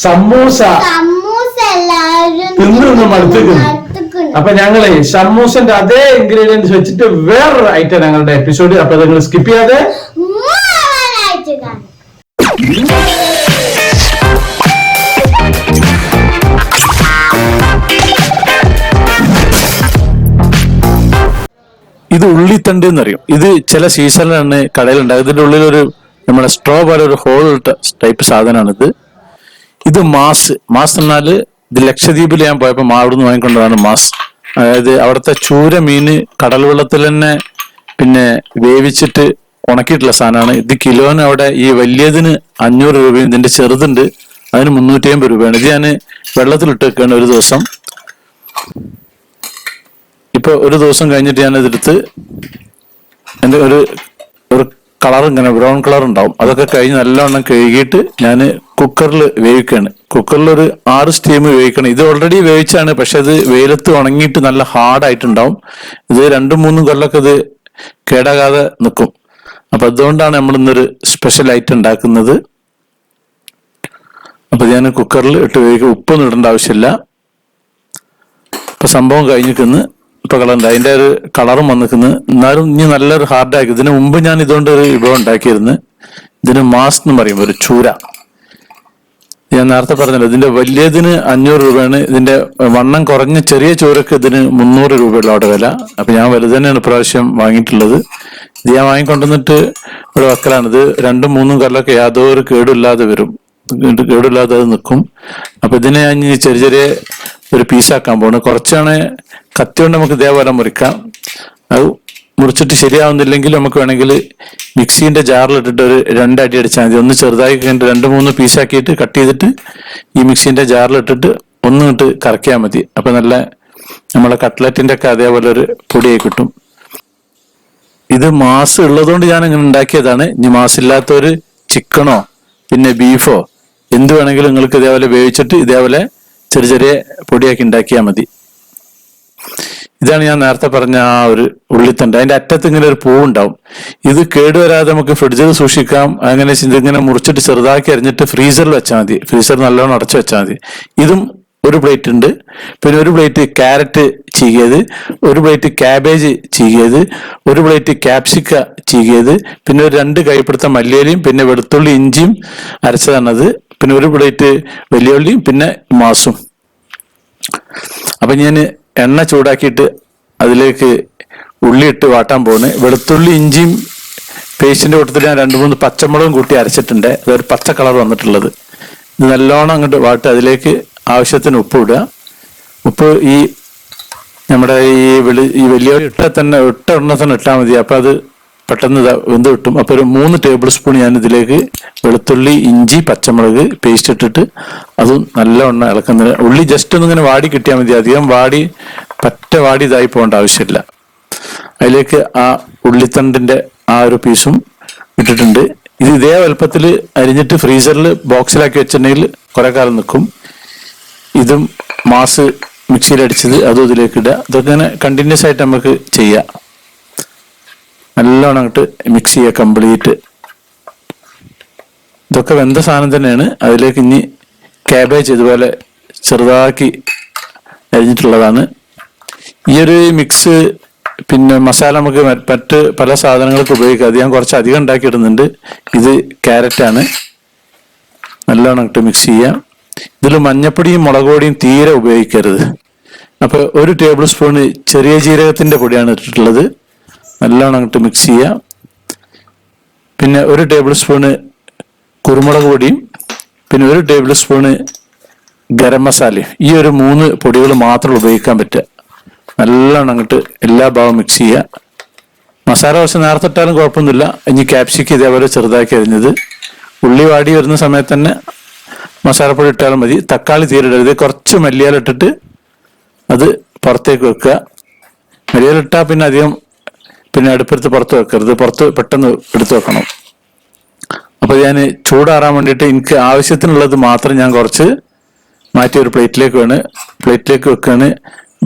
സമൂസ തിന്നു മടുത്തിക്കുന്നു. അപ്പൊ ഞങ്ങള് സമൂസന്റെ അതേ ഇൻഗ്രീഡിയൻസ് വെച്ചിട്ട് വേറൊരു ഐറ്റം ഞങ്ങളുടെ എപ്പിസോഡ്. അപ്പൊ നിങ്ങൾ സ്കിപ്പ് ചെയ്യാതെ ഇത് ഉള്ളിത്തണ്ട് എന്നറിയും. ഇത് ചില സീസണിലാണ് കടയിലുണ്ടാകും. ഇതിന്റെ ഉള്ളിൽ ഒരു നമ്മുടെ സ്ട്രോ പോലെ ഒരു ഹോൾ ടൈപ്പ് സാധനമാണിത്. ഇത് മാസ് എന്നാല് ഇത് ലക്ഷദ്വീപിൽ ഞാൻ പോയപ്പോൾ അവിടുന്ന് വാങ്ങിക്കൊണ്ടതാണ് മാസ്. അതായത് അവിടുത്തെ ചൂര മീന് കടൽ വെള്ളത്തിൽ തന്നെ പിന്നെ വേവിച്ചിട്ട് ഉണക്കിയിട്ടുള്ള സാധനമാണ്. ഇത് കിലോന് അവിടെ ഈ വലിയതിന് 500 രൂപയും ഇതിന്റെ ചെറുതുണ്ട് അതിന് 350 രൂപയാണ്. ഇത് ഞാൻ വെള്ളത്തിലിട്ട് വെക്കുകയാണ് ഒരു ദിവസം. ഇപ്പൊ ഒരു ദിവസം കഴിഞ്ഞിട്ട് ഞാൻ ഇതെടുത്ത് എന്റെ ഒരു കളർ ഇങ്ങനെ ബ്രൗൺ കളർ ഉണ്ടാവും. അതൊക്കെ കഴിഞ്ഞ് നല്ലവണ്ണം കഴുകിയിട്ട് ഞാൻ കുക്കറിൽ വേവിക്കുകയാണ്. കുക്കറിൽ ഒരു 6 സ്റ്റീം വേവിക്കണം. ഇത് ഓൾറെഡി വേവിച്ചാണ്, പക്ഷെ അത് വെയിലത്ത് ഉണങ്ങിയിട്ട് നല്ല ഹാർഡായിട്ടുണ്ടാവും. ഇത് 2-3 കൊല്ലമൊക്കെ ഇത് കേടാകാതെ നിൽക്കും. അപ്പൊ അതുകൊണ്ടാണ് നമ്മൾ ഇന്നൊരു സ്പെഷ്യൽ ഐറ്റം ഉണ്ടാക്കുന്നത്. അപ്പൊ ഞാൻ കുക്കറിൽ ഇട്ട് വേവിക്കുക. ഉപ്പൊന്നും ഇടേണ്ട ആവശ്യമില്ല. ഇപ്പൊ സംഭവം കഴിഞ്ഞിരിക്കുന്നു. ഇപ്പൊ കളറുണ്ട്, അതിന്റെ ഒരു കളറും വന്നിരിക്കുന്നു. എന്നാലും ഇനി നല്ലൊരു ഹാർഡാക്കി. ഇതിന് മുമ്പ് ഞാൻ ഇതുകൊണ്ട് ഒരു വിഭവം ഉണ്ടാക്കിയിരുന്നു. ഇതിന് മാസ് എന്ന് പറയും, ഒരു ചൂര. ഞാൻ നേരത്തെ പറഞ്ഞല്ലോ, ഇതിന്റെ വലിയതിന് 500 രൂപയാണ്. ഇതിന്റെ വണ്ണം കുറഞ്ഞ ചെറിയ ചൂരക്ക് ഇതിന് 300 രൂപയുള്ള അവിടെ വില. അപ്പൊ ഞാൻ വലുത് തന്നെയാണ് ഇപ്രാവശ്യം വാങ്ങിയിട്ടുള്ളത്. ഇത് ഞാൻ വാങ്ങിക്കൊണ്ടുവന്നിട്ട് ഇവിടെ വെക്കലാണ്. ഇത് 2-3 കൊല്ലമൊക്കെ യാതൊരു കേടില്ലാതെ വരും, കേടില്ലാതെ അത് നിൽക്കും. അപ്പൊ ഇതിനെ ഞാൻ ചെറിയ ഒരു പീസാക്കാൻ പോണ്. കുറച്ചാണ് കത്തി കൊണ്ട് നമുക്ക് ഇതേപോലെ മുറിക്കാം. അത് മുറിച്ചിട്ട് ശരിയാവുന്നില്ലെങ്കിൽ നമുക്ക് വേണമെങ്കിൽ മിക്സിന്റെ ജാറിലിട്ടിട്ട് ഒരു 2 അടി അടിച്ചാൽ മതി. ഒന്ന് ചെറുതായി കഴിഞ്ഞിട്ട് 2-3 പീസാക്കിയിട്ട് കട്ട് ചെയ്തിട്ട് ഈ മിക്സിന്റെ ജാറിലിട്ടിട്ട് ഒന്നിട്ട് കറക്കിയാൽ മതി. അപ്പൊ നല്ല നമ്മളെ കട്ട്ലറ്റിന്റെ ഒക്കെ അതേപോലെ ഒരു പൊടിയായി കിട്ടും. ഇത് മാസ് ഉള്ളതുകൊണ്ട് ഞാൻ ഇങ്ങനെ ഉണ്ടാക്കിയതാണ്. ഇനി മാസ് ഇല്ലാത്തൊരു ചിക്കനോ പിന്നെ ബീഫോ എന്ത് വേണമെങ്കിലും നിങ്ങൾക്ക് ഇതേപോലെ വേവിച്ചിട്ട് ഇതേപോലെ ചെറിയ പൊടിയാക്കി ഉണ്ടാക്കിയാൽ മതി. ഇതാണ് ഞാൻ നേരത്തെ പറഞ്ഞ ആ ഒരു ഉള്ളിത്തണ്ട്. അതിന്റെ അറ്റത്ത് ഇങ്ങനെ ഒരു പൂവുണ്ടാവും. ഇത് കേടുവരാതെ നമുക്ക് ഫ്രിഡ്ജിൽ സൂക്ഷിക്കാം. അങ്ങനെ ഇതിങ്ങനെ മുറിച്ചിട്ട് ചെറുതാക്കി അരിഞ്ഞിട്ട് ഫ്രീസറിൽ വെച്ചാൽ മതി. ഫ്രീസർ നല്ലോണം അടച്ചു വെച്ചാൽ മതി. ഇതും ഒരു പ്ലേറ്റ് ഉണ്ട്. പിന്നെ ഒരു പ്ലേറ്റ് ക്യാരറ്റ് ചീകിയത്, ഒരു പ്ലേറ്റ് ക്യാബേജ് ചീകിയത്, ഒരു പ്ലേറ്റ് ക്യാപ്സിക്ക ചീകിയത്, പിന്നെ ഒരു 2 കൈപ്പിടുത്ത മല്ലിയിലയും പിന്നെ വെളുത്തുള്ളി ഇഞ്ചിയും അരച്ചതാണത്, പിന്നെ ഒരു പ്ലേറ്റ് വലിയ ഉള്ളിയും പിന്നെ മാസും. അപ്പൊ ഞാൻ എണ്ണ ചൂടാക്കിയിട്ട് അതിലേക്ക് ഉള്ളി ഇട്ട് വാട്ടാൻ പോകുന്നു. വെളുത്തുള്ളി ഇഞ്ചിയും പേസ്റ്റിന്റെ കൂട്ടത്തിൽ ഞാൻ 2-3 പച്ചമുളകും കൂട്ടി അരച്ചിട്ടുണ്ട്. അതൊരു പച്ച കളർ വന്നിട്ടുള്ളത്. ഇത് നല്ലോണം അങ്ങോട്ട് വാട്ട്. അതിലേക്ക് ആവശ്യത്തിന് ഉപ്പ് ഇടുക. ഉപ്പ് ഈ നമ്മുടെ ഈ വലിയ ഇട്ടാൽ തന്നെ ഇട്ട ഉടനെ തന്നെ ഇട്ടാൽ മതി. അപ്പൊ അത് പെട്ടെന്ന് വെന്ത് കിട്ടും. അപ്പൊ ഒരു 3 ടേബിൾ സ്പൂൺ ഞാൻ ഇതിലേക്ക് വെളുത്തുള്ളി ഇഞ്ചി പച്ചമുളക് പേസ്റ്റ് ഇട്ടിട്ട് അതും നല്ലവണ്ണം ഇളക്കുന്നത്. ഉള്ളി ജസ്റ്റ് ഒന്നിങ്ങനെ വാടി കിട്ടിയാൽ മതി. അധികം വാടി ഇതായി പോകേണ്ട ആവശ്യമില്ല. അതിലേക്ക് ആ ഉള്ളിത്തണ്ടിന്റെ ആ ഒരു പീസും ഇട്ടിട്ടുണ്ട്. ഇത് ഇതേ വലുപ്പത്തിൽ അരിഞ്ഞിട്ട് ഫ്രീസറിൽ ബോക്സിലാക്കി വെച്ചിട്ടുണ്ടെങ്കിൽ കുറെ കാലം നിൽക്കും. ഇതും മാസ് മിക്സിയിൽ അടിച്ചത് അതും ഇതിലേക്ക് ഇടുക. ഇതൊക്കെ ഇങ്ങനെ കണ്ടിന്യൂസ് ആയിട്ട് നമുക്ക് ചെയ്യാം. നല്ലോണം അങ്ങോട്ട് മിക്സ് ചെയ്യുക കംപ്ലീറ്റ്. ഇതൊക്കെ വെന്ത സാധനം തന്നെയാണ്. അതിലേക്ക് ഇനി ക്യാബേജ് ഇതുപോലെ ചെറുതാക്കി അരിഞ്ഞിട്ടുള്ളതാണ്. ഈ ഒരു മിക്സ് പിന്നെ മസാല നമുക്ക് മറ്റ് പല സാധനങ്ങൾക്ക് ഉപയോഗിക്കാം. അത് ഞാൻ കുറച്ച് അധികം ഉണ്ടാക്കി ഇടുന്നുണ്ട്. ഇത് ക്യാരറ്റാണ്. നല്ലോണം അങ്ങോട്ട് മിക്സ് ചെയ്യാം. ഇതിൽ മഞ്ഞപ്പൊടിയും മുളക് പൊടിയും തീരെ ഉപയോഗിക്കരുത്. അപ്പൊ 1 ടേബിൾ സ്പൂൺ ചെറിയ ജീരകത്തിന്റെ പൊടിയാണ് ഇട്ടിട്ടുള്ളത്. നല്ലോണം അങ്ങോട്ട് മിക്സ് ചെയ്യാം. പിന്നെ 1 ടേബിൾ സ്പൂണ് കുരുമുളക് പൊടിയും പിന്നെ 1 ടേബിൾ സ്പൂണ് ഗരം മസാലയും. ഈ ഒരു 3 പൊടികൾ മാത്രം ഉപയോഗിക്കാൻ പറ്റുക. നല്ലോണം അങ്ങോട്ട് എല്ലാ ഭാഗവും മിക്സ് ചെയ്യുക. മസാല കുറച്ച് നേരത്തെ ഇട്ടാലും കുഴപ്പമൊന്നുമില്ല. ഇനി ക്യാപ്സിക്കം ഇതേപോലെ ചെറുതാക്കി അരിഞ്ഞത്. ഉള്ളി വാടി വരുന്ന സമയത്ത് തന്നെ മസാലപ്പൊടി ഇട്ടാലും മതി. തക്കാളി തീരെ ഇടരുത്. കുറച്ച് മല്ലിയില ഇട്ടിട്ട് അത് പുറത്തേക്ക് വെക്കുക. മല്ലിയില ഇട്ടാൽ പിന്നെ അധികം അടുപ്പെടുത്ത് പുറത്ത് വെക്കരുത്. പുറത്ത് പെട്ടെന്ന് എടുത്തു വെക്കണം. അപ്പൊ ഞാൻ ചൂടാറാൻ വേണ്ടിയിട്ട് എനിക്ക് ആവശ്യത്തിനുള്ളത് മാത്രം ഞാൻ കുറച്ച് മാറ്റി ഒരു പ്ലേറ്റിലേക്ക് വെക്കുകയാണ്.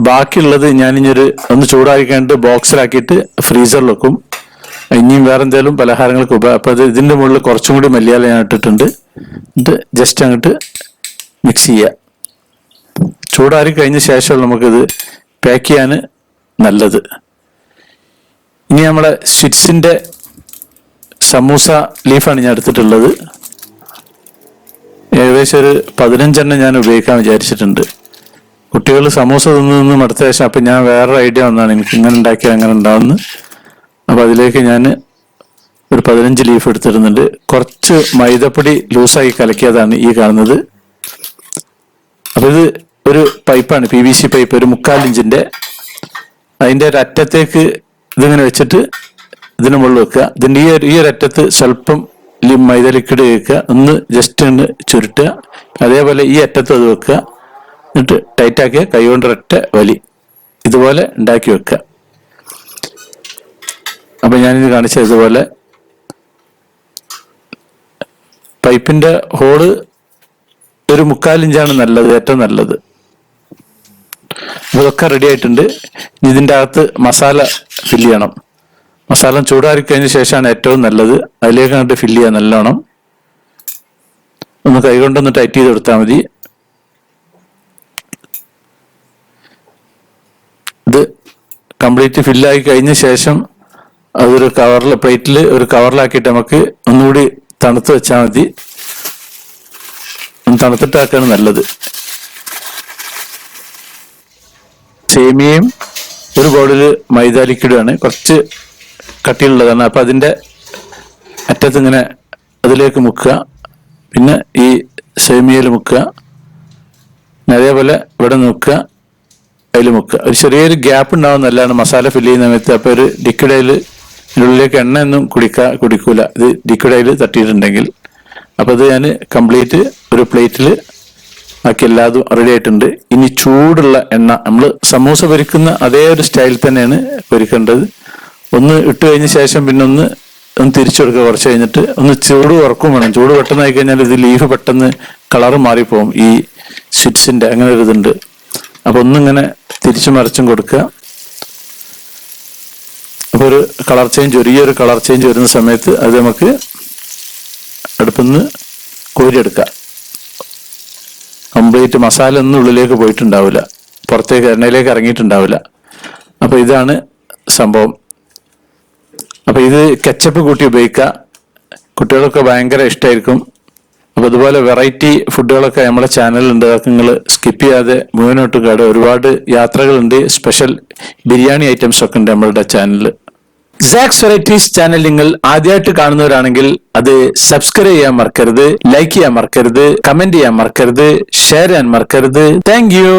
ബാക്കിയുള്ളത് ഞാൻ ഇനിയൊരു ഒന്ന് ചൂടാക്കി കഴിഞ്ഞിട്ട് ബോക്സിലാക്കിയിട്ട് ഫ്രീസറിൽ വെക്കും. ഇനിയും വേറെ എന്തെങ്കിലും പലഹാരങ്ങൾക്ക് അപ്പൊ അത് ഇതിന്റെ മുകളിൽ കുറച്ചും കൂടി മല്ലിയില ഞാൻ ഇട്ടിട്ടുണ്ട്. ഇത് ജസ്റ്റ് അങ്ങോട്ട് മിക്സ് ചെയ്യുക. ചൂടാറി കഴിഞ്ഞ ശേഷം നമുക്കിത് പാക്ക് ചെയ്യാൻ നല്ലത്. ഇനി നമ്മളെ സ്വിറ്റ്സിന്റെ സമൂസ ലീഫാണ് ഞാൻ എടുത്തിട്ടുള്ളത്. ഏകദേശം ഒരു 15 ഞാൻ ഉപയോഗിക്കാൻ വിചാരിച്ചിട്ടുണ്ട്. കുട്ടികൾ സമൂസ തിന്ന് മടുത്ത ശേഷം അപ്പം ഞാൻ വേറൊരു ഐഡിയ വന്നാണ്, എനിക്ക് ഇങ്ങനെ ഉണ്ടാക്കിയാൽ അങ്ങനെ ഉണ്ടാവുന്നു. അപ്പം അതിലേക്ക് ഞാൻ ഒരു 15 ലീഫ് എടുത്തിരുന്നുണ്ട്. കുറച്ച് മൈദപ്പൊടി ലൂസാക്കി കലക്കിയതാണ് ഈ കാണുന്നത്. അപ്പം ഇത് ഒരു പൈപ്പാണ്, PVC പൈപ്പ്, ഒരു 3/4 ഇഞ്ചിന്റെ. അതിൻ്റെ ഒരു അറ്റത്തേക്ക് ഇതിങ്ങനെ വെച്ചിട്ട് ഇതിന് മുകളിൽ വെക്കുക. ഇതിൻ്റെ ഈ ഒരു അറ്റത്ത് സ്വല്പം മൈദ ലിക്വിഡ് വെക്കുക, ഒന്ന് ജസ്റ്റ് ഒന്ന് ചുരുട്ടുക. അതേപോലെ ഈ അറ്റത്ത് അത് വെക്കുക. എന്നിട്ട് ടൈറ്റാക്കിയ കൈ കൊണ്ട് ഒറ്റ വലി ഇതുപോലെ ഉണ്ടാക്കി വെക്കുക. അപ്പൊ ഞാനിത് കാണിച്ചത് ഇതുപോലെ പൈപ്പിന്റെ ഹോള് ഒരു 3/4 ഇഞ്ചാണ് നല്ലത്, ഏറ്റവും നല്ലത്. ഇതൊക്കെ റെഡി ആയിട്ടുണ്ട്. ഇതിൻ്റെ അകത്ത് മസാല ഫില്ല് ചെയ്യണം. മസാല ചൂടാറി കഴിഞ്ഞ ശേഷമാണ് ഏറ്റവും നല്ലത്. അതിലേക്ക് കണ്ടിട്ട് ഫില്ല് ചെയ്യാൻ നല്ലോണം. ഒന്ന് കൈകൊണ്ടൊന്ന് ടൈറ്റ് ചെയ്ത് കൊടുത്താൽ മതി. ഇത് കംപ്ലീറ്റ് ഫില്ലായി കഴിഞ്ഞ ശേഷം അതൊരു കവറിൽ, പ്ലേറ്റിൽ ഒരു കവറിലാക്കിയിട്ട് നമുക്ക് ഒന്നുകൂടി തണുത്ത് വെച്ചാൽ മതി. തണുത്തിട്ടാക്കാണ് നല്ലത്. സേമിയയും ഒരു ബൗളിൽ മൈദ ലിക്വിഡാണ്, കുറച്ച് കട്ടിയുള്ളതാണ്. അപ്പം അതിൻ്റെ അറ്റത്ത് ഇങ്ങനെ അതിലേക്ക് മുക്കുക, പിന്നെ ഈ സേമിയയിൽ മുക്കുക, അതേപോലെ ഇവിടെ മുക്കുക, അതിൽ മുക്കുക. ഒരു ചെറിയൊരു ഗ്യാപ്പ് ഉണ്ടാവും, നല്ലതാണ് മസാല ഫില്ല് ചെയ്യുന്ന സമയത്ത്. അപ്പോൾ ഒരു ലിക്വിഡ് അതിൽ ഇതിനുള്ളിലേക്ക് എണ്ണ ഒന്നും കുടിക്കൂല ഇത് ലിക്വിഡ് അതിൽ തട്ടിയിട്ടുണ്ടെങ്കിൽ. അപ്പോൾ അത് ഞാൻ കംപ്ലീറ്റ് ഒരു പ്ലേറ്റിൽ ആക്കി എല്ലാതും റെഡി ആയിട്ടുണ്ട്. ഇനി ചൂടുള്ള എണ്ണ, നമ്മൾ സമൂസ പൊരിക്കുന്ന അതേ ഒരു സ്റ്റൈൽ തന്നെയാണ് പൊരിക്കേണ്ടത്. ഒന്ന് ഇട്ട് കഴിഞ്ഞ ശേഷം പിന്നെ ഒന്ന് തിരിച്ചു കൊടുക്കുക. കുറച്ച് കഴിഞ്ഞിട്ട് ഒന്ന് ചൂട് കുറക്കും വേണം. ചൂട് പെട്ടെന്നായി കഴിഞ്ഞാൽ ഇത് ലീഫ് പെട്ടെന്ന് കളറ് മാറിപ്പോവും. ഈ സ്വിറ്റ്സിന്റെ അങ്ങനെ ഒരു ഇതുണ്ട്. അപ്പൊ ഒന്നിങ്ങനെ തിരിച്ചു മറിച്ചും കൊടുക്കുക. അപ്പൊ ഒരു കളർ ചേഞ്ച്, ചെറിയൊരു കളർ ചേഞ്ച് വരുന്ന സമയത്ത് അത് നമുക്ക് അടുപ്പിൽ നിന്ന് കോരിയെടുക്കാം. കംപ്ലീറ്റ് മസാല ഒന്നും ഉള്ളിലേക്ക് പോയിട്ടുണ്ടാവില്ല, പുറത്തേക്ക് എണ്ണയിലേക്ക് ഇറങ്ങിയിട്ടുണ്ടാവില്ല. അപ്പൊ ഇതാണ് സംഭവം. അപ്പൊ ഇത് കെച്ചപ്പ് കൂട്ടി ഉപയോഗിക്കുക, കുട്ടികൾക്ക് ഭയങ്കര ഇഷ്ടമായിരിക്കും. അപ്പൊ അതുപോലെ വെറൈറ്റി ഫുഡുകളൊക്കെ നമ്മുടെ ചാനലുണ്ട്, അതൊക്കെ നിങ്ങൾ സ്കിപ്പ് ചെയ്യാതെ മുഴുവനോട്ട് കാണുക. ഒരുപാട് യാത്രകളുണ്ട്, സ്പെഷ്യൽ ബിരിയാണി ഐറ്റംസ് ഒക്കെ ഉണ്ട് നമ്മളുടെ ചാനലിൽ. സാക്സ് വെറൈറ്റീസ് ചാനൽ നിങ്ങൾ ആദ്യമായിട്ട് കാണുന്നവരാണെങ്കിൽ അത് സബ്സ്ക്രൈബ് ചെയ്യാൻ മറക്കരുത്, ലൈക്ക് ചെയ്യാൻ മറക്കരുത്, കമന്റ് ചെയ്യാൻ മറക്കരുത്, ഷെയർ ചെയ്യാൻ മറക്കരുത്. Thank you.